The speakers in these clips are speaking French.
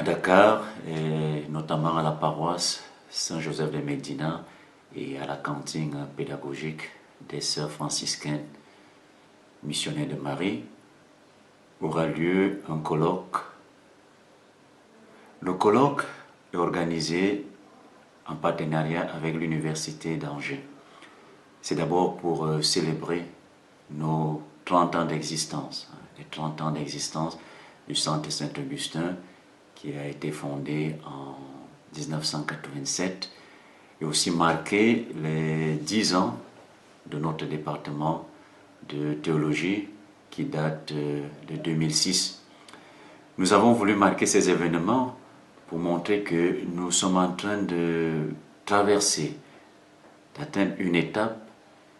Dakar, et notamment à la paroisse Saint-Joseph de Médina et à la cantine pédagogique des sœurs franciscaines missionnaires de Marie, aura lieu un colloque. Le colloque est organisé en partenariat avec l'Université d'Angers. C'est d'abord pour célébrer nos 30 ans d'existence, les 30 ans d'existence du Centre Saint-Augustin qui a été fondé en 1987 et aussi marquer les 10 ans de notre département de théologie qui date de 2006. Nous avons voulu marquer ces événements pour montrer que nous sommes en train de traverser, d'atteindre une étape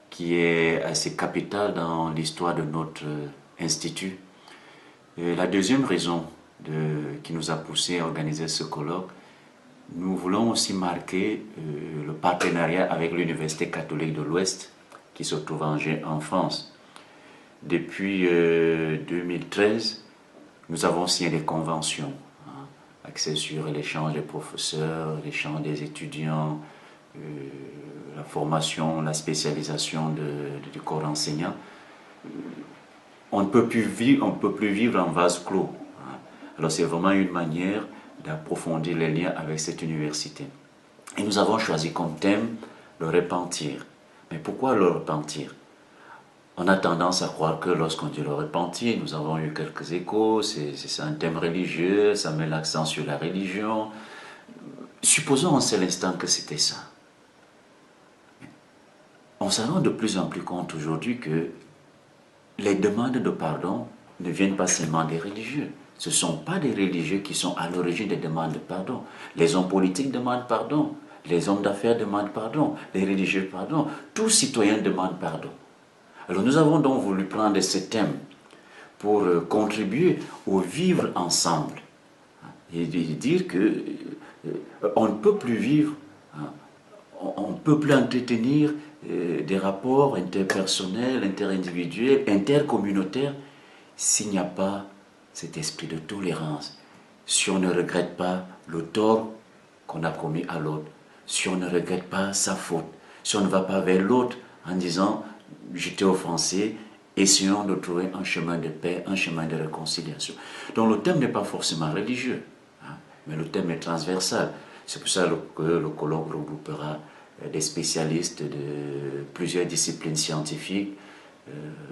qui est assez capitale dans l'histoire de notre institut. Et la deuxième raison qui nous a poussé à organiser ce colloque, nous voulons aussi marquer le partenariat avec l'Université catholique de l'Ouest qui se trouve à Angers en France. Depuis 2013, nous avons signé des conventions axées sur l'échange des professeurs, l'échange des étudiants, la formation, la spécialisation du corps enseignant. On ne peut plus vivre en vase clos. Alors c'est vraiment une manière d'approfondir les liens avec cette université. Et nous avons choisi comme thème le repentir. Mais pourquoi le repentir? On a tendance à croire que lorsqu'on dit le repentir, nous avons eu quelques échos, c'est un thème religieux, ça met l'accent sur la religion. Supposons un seul instant que c'était ça. On se rend de plus en plus compte aujourd'hui que les demandes de pardon ne viennent pas seulement des religieux. Ce ne sont pas des religieux qui sont à l'origine des demandes de pardon. Les hommes politiques demandent pardon, les hommes d'affaires demandent pardon, les religieux pardon, tout citoyen demande pardon. Alors nous avons donc voulu prendre ce thème pour contribuer au vivre ensemble et dire que on ne peut plus vivre, on ne peut plus entretenir des rapports interpersonnels, interindividuels, intercommunautaires s'il n'y a pas cet esprit de tolérance, si on ne regrette pas le tort qu'on a commis à l'autre, si on ne regrette pas sa faute, si on ne va pas vers l'autre en disant je t'ai offensé, essayons de trouver un chemin de paix, un chemin de réconciliation. Donc le thème n'est pas forcément religieux, mais le thème est transversal. C'est pour ça que le colloque regroupera des spécialistes de plusieurs disciplines scientifiques,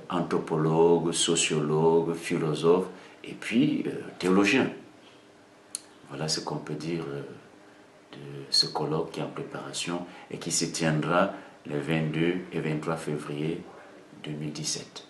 anthropologues, sociologues, philosophes, et puis théologiens. Voilà ce qu'on peut dire de ce colloque qui est en préparation et qui se tiendra les 22 et 23 février 2017.